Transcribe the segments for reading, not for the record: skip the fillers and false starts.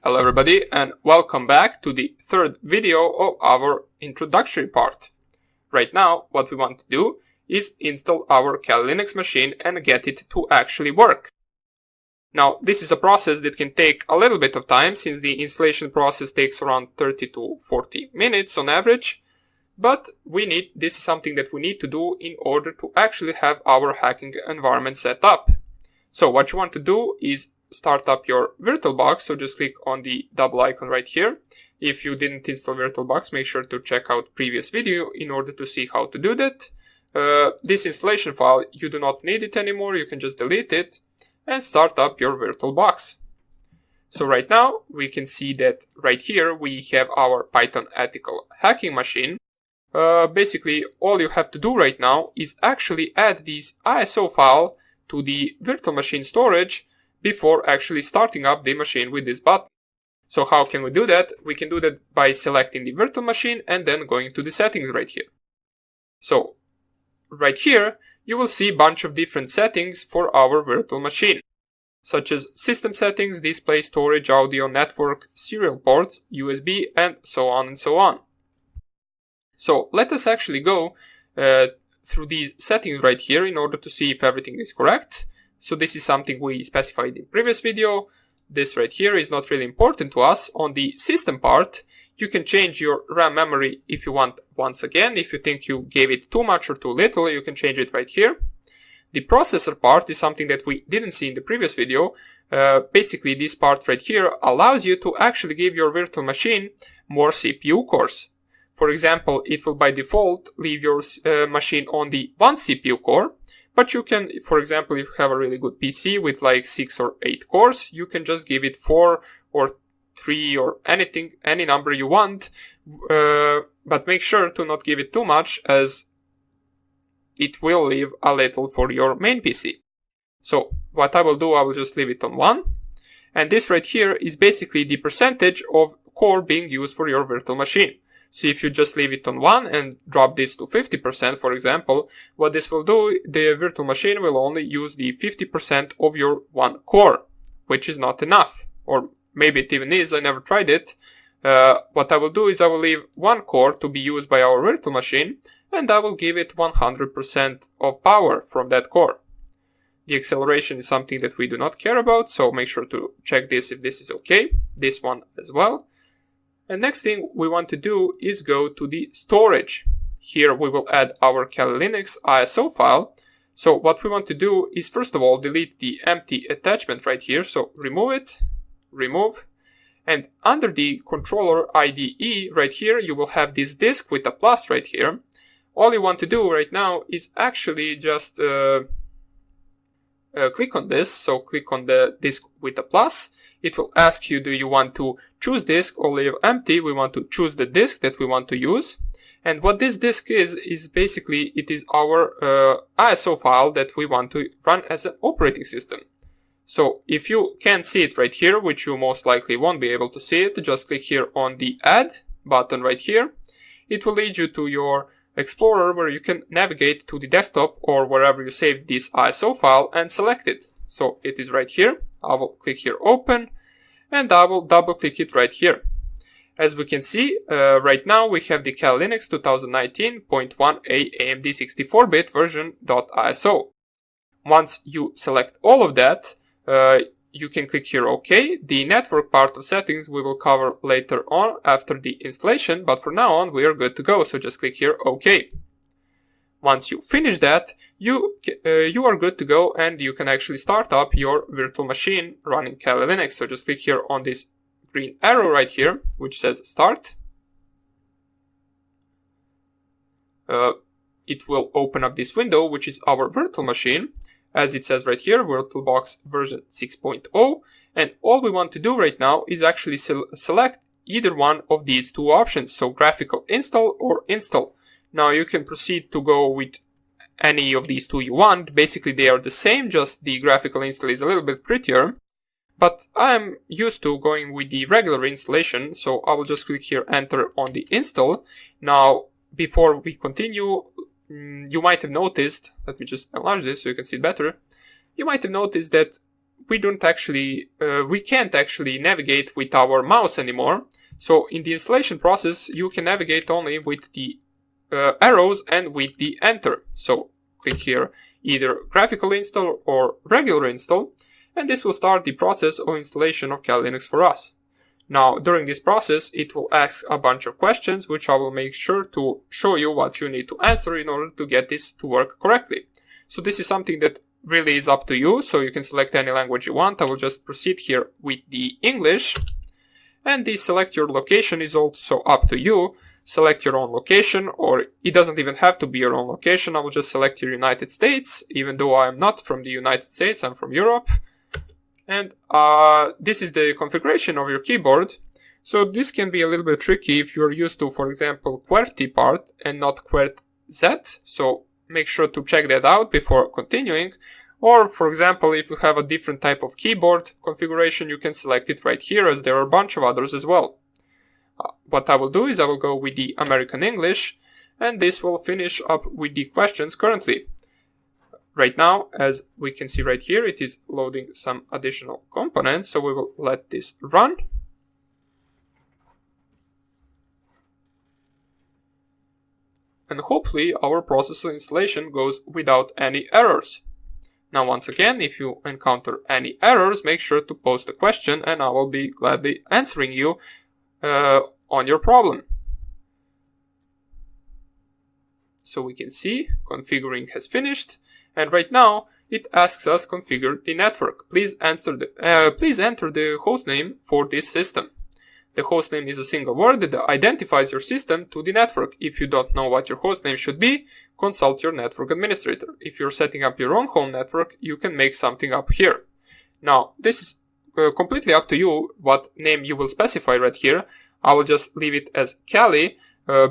Hello everybody and welcome back to the third video of our introductory part. Right now what we want to do is install our Kali Linux machine and get it to actually work. Now this is a process that can take a little bit of time since the installation process takes around 30 to 40 minutes on average, but this is something that we need to do in order to actually have our hacking environment set up. So what you want to do is start up your VirtualBox, so just click on the double icon right here. If you didn't install VirtualBox, make sure to check out previous video in order to see how to do that. This installation file, you do not need it anymore, you can just delete it and start up your VirtualBox. So right now we can see that right here we have our Python ethical hacking machine. Basically all you have to do right now is actually add this ISO file to the virtual machine storage before actually starting up the machine with this button. So how can we do that? We can do that by selecting the virtual machine and then going to the settings right here. So right here you will see a bunch of different settings for our virtual machine, such as system settings, display, storage, audio, network, serial ports, USB, and so on and so on. So let us actually go through these settings right here in order to see if everything is correct. So this is something we specified in previous video. This right here is not really important to us. On the system part, you can change your RAM memory if you want once again. If you think you gave it too much or too little, you can change it right here. The processor part is something that we didn't see in the previous video. Basically, this part right here allows you to actually give your virtual machine more CPU cores. For example, it will by default leave your machine on the 1 CPU core. But you can, for example, if you have a really good PC with like 6 or 8 cores, you can just give it 4 or 3 or anything, any number you want. But make sure to not give it too much, as it will leave a little for your main PC. So what I will do, I will just leave it on 1. And this right here is basically the percentage of core being used for your virtual machine. So if you just leave it on 1 and drop this to 50%, for example, what this will do, the virtual machine will only use the 50% of your 1 core, which is not enough. Or maybe it even is, I never tried it. What I will do is I will leave 1 core to be used by our virtual machine, and I will give it 100% of power from that core. The acceleration is something that we do not care about, so make sure to check this if this is okay. This one as well. And next thing we want to do is go to the storage. Here we will add our Kali Linux ISO file. So what we want to do is first of all delete the empty attachment right here. So remove it, remove. And under the controller IDE right here, you will have this disk with a plus right here. All you want to do right now is actually just click on this. So click on the disk with a plus. It will ask you, do you want to choose disk or leave empty? We want to choose the disk that we want to use. And what this disk is basically, it is our ISO file that we want to run as an operating system. So if you can't see it right here, which you most likely won't be able to see it, just click here on the add button right here. It will lead you to your Explorer where you can navigate to the desktop or wherever you saved this ISO file and select it. So it is right here. I will click here open and I will double click it right here. As we can see, right now we have the Kali Linux 2019.1a AMD 64-bit version.iso. Once you select all of that, you can click here OK. The network part of settings we will cover later on after the installation, but for now on we are good to go, so just click here OK. Once you finish that, you are good to go and you can actually start up your virtual machine running Kali Linux. So just click here on this green arrow right here, which says start. It will open up this window, which is our virtual machine. As it says right here, VirtualBox version 6.0. And all we want to do right now is actually select either one of these two options. So graphical install or install. Now you can proceed to go with any of these two you want. Basically they are the same, just the graphical install is a little bit prettier. But I'm used to going with the regular installation, so I will just click here enter on the install. Now before we continue, you might have noticed, let me just enlarge this so you can see it better. You might have noticed that we can't actually navigate with our mouse anymore. So in the installation process, you can navigate only with the arrows and with the enter. So click here either graphical install or regular install, and this will start the process of installation of Kali Linux for us. Now, during this process, it will ask a bunch of questions, which I will make sure to show you what you need to answer in order to get this to work correctly. So this is something that really is up to you, so you can select any language you want. I will just proceed here with the English, and the select your location is also up to you. Select your own location, or it doesn't even have to be your own location. I will just select your United States, even though I am not from the United States, I'm from Europe. And this is the configuration of your keyboard. So this can be a little bit tricky if you're used to, for example, QWERTY part and not QWERTZ. So make sure to check that out before continuing. Or, for example, if you have a different type of keyboard configuration, you can select it right here, as there are a bunch of others as well. What I will do is I will go with the American English, and this will finish up with the questions currently. Right now, as we can see right here, it is loading some additional components, so we will let this run. And hopefully our process of installation goes without any errors. Now, once again, if you encounter any errors, make sure to post a question and I will be gladly answering you on your problem. So we can see configuring has finished, and right now it asks us configure the network. Please enter the hostname for this system. The hostname is a single word that identifies your system to the network. If you don't know what your hostname should be, consult your network administrator. If you're setting up your own home network, you can make something up here. Now, this is completely up to you what name you will specify right here. I will just leave it as Kali.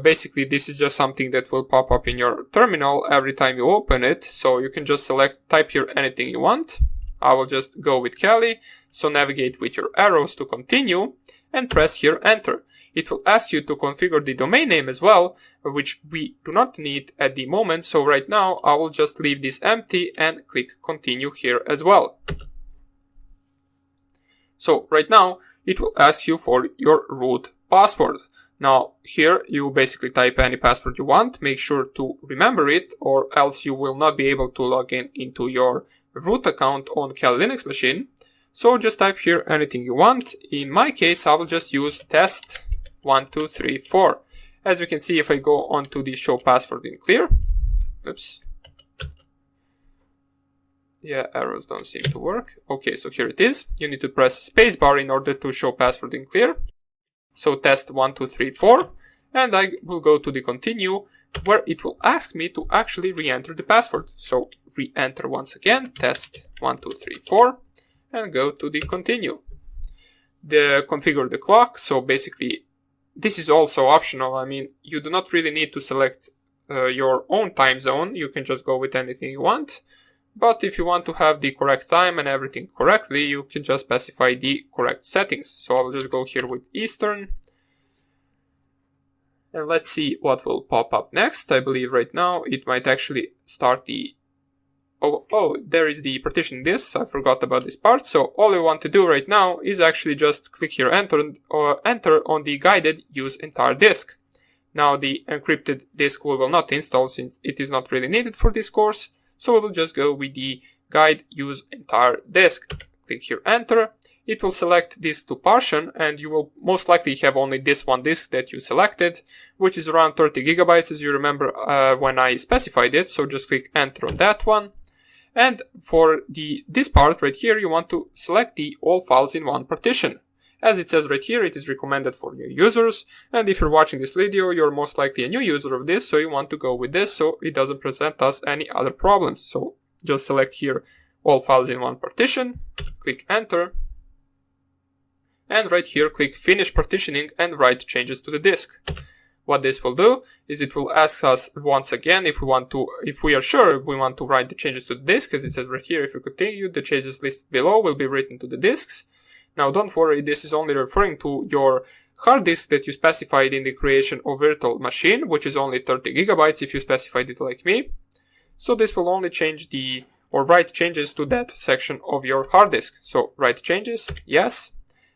Basically, this is just something that will pop up in your terminal every time you open it. So you can just type here anything you want. I will just go with Kali. So navigate with your arrows to continue and press here enter. It will ask you to configure the domain name as well, which we do not need at the moment. So right now I will just leave this empty and click continue here as well. So right now it will ask you for your root password. Now here you basically type any password you want. Make sure to remember it, or else you will not be able to log in into your root account on Kali Linux machine. So just type here anything you want. In my case, I will just use test 1234. As you can see, if I go on to the show password in clear, oops. Yeah, arrows don't seem to work. Okay, so here it is. You need to press spacebar in order to show password in clear. So test 1234, and I will go to the continue, where it will ask me to actually re-enter the password. So re-enter once again, test 1234, and go to the continue. Configure the clock. So basically, this is also optional. I mean, you do not really need to select your own time zone. You can just go with anything you want. But if you want to have the correct time and everything correctly, you can just specify the correct settings. So I'll just go here with Eastern. And let's see what will pop up next. I believe right now it might actually start the... Oh, there is the partition disk. I forgot about this part. So all you want to do right now is actually just click here enter on the guided use entire disk. Now the encrypted disk we will not install since it is not really needed for this course. So we will just go with the guide use entire disk. Click here enter. It will select disk to partition, and you will most likely have only this one disk that you selected, which is around 30 gigabytes as you remember when I specified it. So just click enter on that one. And for this part right here, you want to select the all files in one partition. As it says right here, it is recommended for new users, and if you're watching this video, you're most likely a new user of this, so you want to go with this so it doesn't present us any other problems. So just select here all files in one partition, click enter, and right here click finish partitioning and write changes to the disk. What this will do is it will ask us once again if we are sure we want to write the changes to the disk, as it says right here, if you continue, the changes listed below will be written to the disks. Now don't worry, this is only referring to your hard disk that you specified in the creation of virtual machine, which is only 30 gigabytes if you specified it like me. So this will only change the or write changes to that section of your hard disk. So write changes, yes,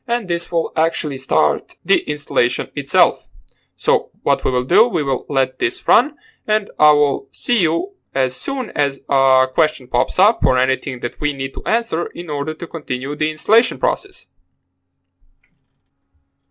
and this will actually start the installation itself. So what we will do, we will let this run, and I will see you as soon as a question pops up or anything that we need to answer in order to continue the installation process.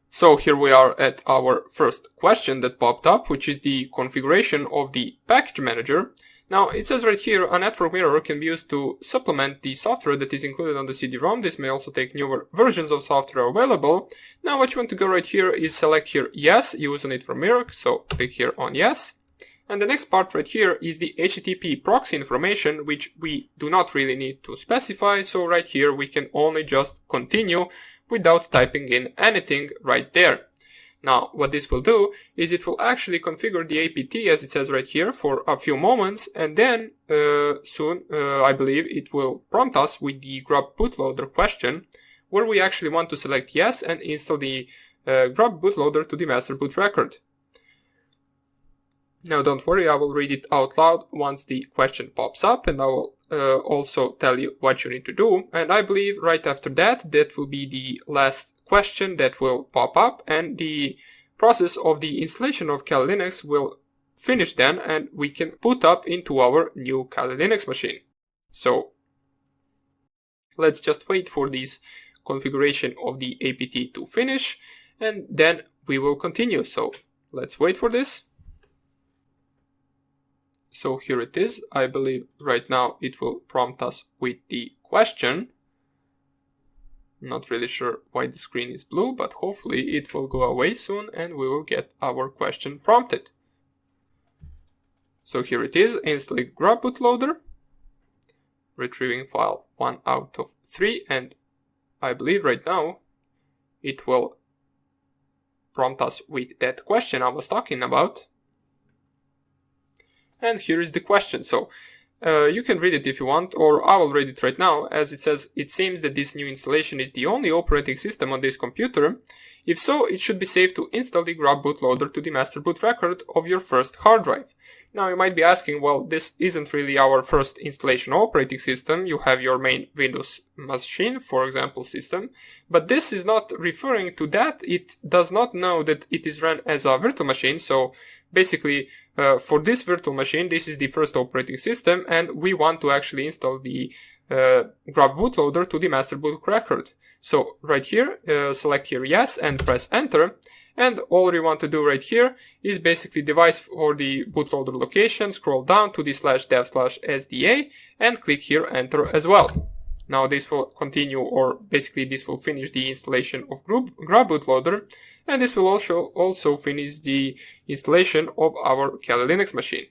So here we are at our first question that popped up, which is the configuration of the package manager. Now it says right here, a network mirror can be used to supplement the software that is included on the CD-ROM. This may also take newer versions of software available. Now what you want to go right here is select here yes, use a network mirror, so click here on yes. And the next part right here is the HTTP proxy information, which we do not really need to specify. So right here we can only just continue without typing in anything right there. Now what this will do is it will actually configure the APT as it says right here for a few moments, and then soon I believe it will prompt us with the grub bootloader question, where we actually want to select yes and install the grub bootloader to the master boot record. Now don't worry, I will read it out loud once the question pops up, and I will also tell you what you need to do. And I believe right after that, that will be the last question that will pop up, and the process of the installation of Kali Linux will finish then, and we can put up into our new Kali Linux machine. So let's just wait for this configuration of the APT to finish, and then we will continue. So let's wait for this. So here it is. I believe right now it will prompt us with the question. Not really sure why the screen is blue, but hopefully it will go away soon and we will get our question prompted. So here it is, installing grub bootloader, retrieving file 1 out of 3, and I believe right now it will prompt us with that question I was talking about. And here is the question. So you can read it if you want, or I will read it right now, as it says, it seems that this new installation is the only operating system on this computer. If so, it should be safe to install the grub bootloader to the master boot record of your first hard drive. Now you might be asking, well, this isn't really our first installation operating system. You have your main Windows machine, for example, system, but this is not referring to that. It does not know that it is run as a virtual machine. So basically, for this virtual machine, this is the first operating system, and we want to actually install the grub bootloader to the master boot record. So right here, select here yes and press enter. And all you want to do right here is basically device for the bootloader location, scroll down to the /dev/sda and click here enter as well. Now this will continue, or basically this will finish the installation of grub bootloader, and this will also finish the installation of our Kali Linux machine.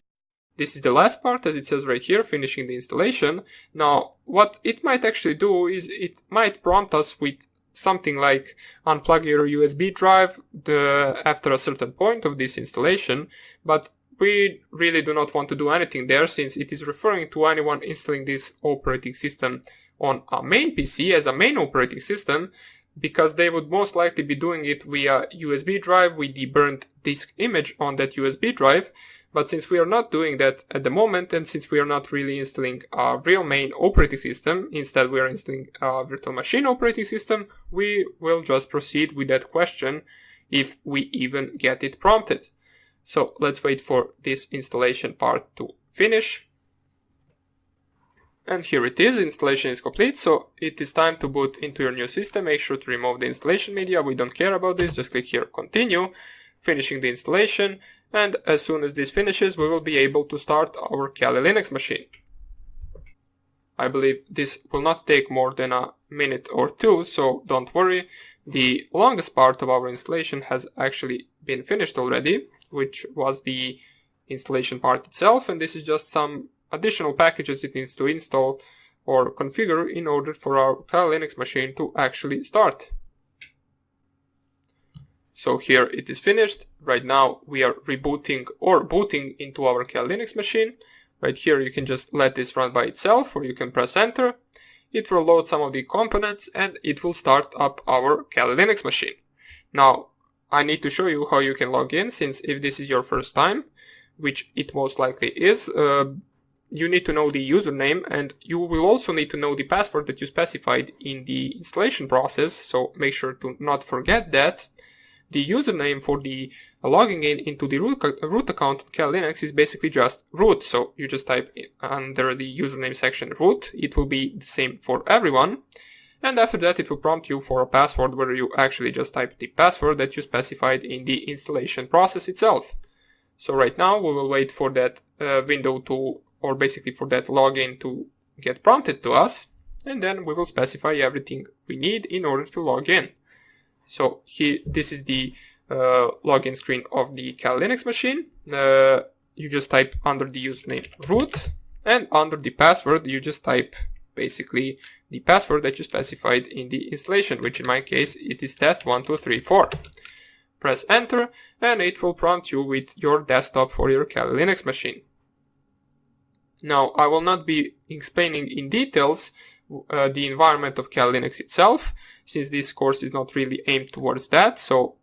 This is the last part, as it says right here, finishing the installation. Now what it might actually do is it might prompt us with something like unplug your USB drive after a certain point of this installation, but we really do not want to do anything there, since it is referring to anyone installing this operating system on a main PC as a main operating system, because they would most likely be doing it via USB drive with the burnt disk image on that USB drive. But since we are not doing that at the moment, and since we are not really installing a real main operating system, instead we are installing a virtual machine operating system, we will just proceed with that question if we even get it prompted. So let's wait for this installation part to finish. And here it is, installation is complete, so it is time to boot into your new system. Make sure to remove the installation media, we don't care about this, just click here continue, finishing the installation. And as soon as this finishes, we will be able to start our Kali Linux machine. I believe this will not take more than a minute or two, so don't worry. The longest part of our installation has actually been finished already, which was the installation part itself, and this is just some additional packages it needs to install or configure in order for our Kali Linux machine to actually start. So here it is finished. Right now we are rebooting or booting into our Kali Linux machine. Right here you can just let this run by itself, or you can press enter. It will load some of the components and it will start up our Kali Linux machine. Now I need to show you how you can log in, since if this is your first time, which it most likely is, you need to know the username, and you will also need to know the password that you specified in the installation process, so make sure to not forget that. The username for the logging in into the root account on Kali Linux is basically just root, so you just type under the username section root. It will be the same for everyone, and after that it will prompt you for a password where you actually just type the password that you specified in the installation process itself. So right now we will wait for that window to, or basically for that login to get prompted to us, and then we will specify everything we need in order to log in. So here, this is the login screen of the Kali Linux machine. You just type under the username root, and under the password you just type basically the password that you specified in the installation, which in my case it is test1234. Press enter and it will prompt you with your desktop for your Kali Linux machine. Now I will not be explaining in details the environment of Kali Linux itself, since this course is not really aimed towards that. So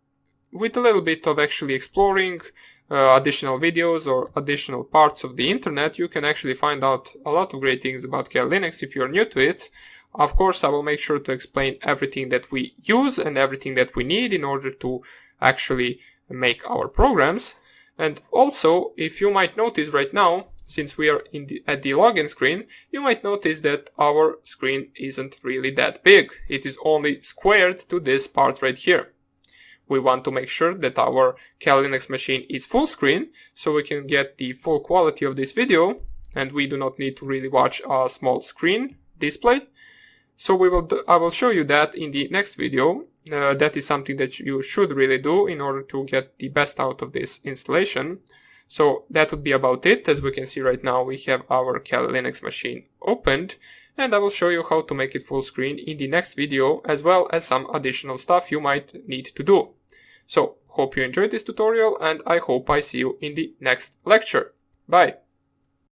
with a little bit of actually exploring additional videos or additional parts of the internet, you can actually find out a lot of great things about Kali Linux if you're new to it. Of course, I will make sure to explain everything that we use and everything that we need in order to actually make our programs. And also, if you might notice right now, since we are at the login screen, you might notice that our screen isn't really that big. It is only squared to this part right here. We want to make sure that our Kali Linux machine is full screen, so we can get the full quality of this video, and we do not need to really watch a small screen display. So I will show you that in the next video. That is something that you should really do in order to get the best out of this installation. So that would be about it. As we can see right now, we have our Kali Linux machine opened, and I will show you how to make it full screen in the next video, as well as some additional stuff you might need to do. So hope you enjoyed this tutorial, and I hope I see you in the next lecture. Bye!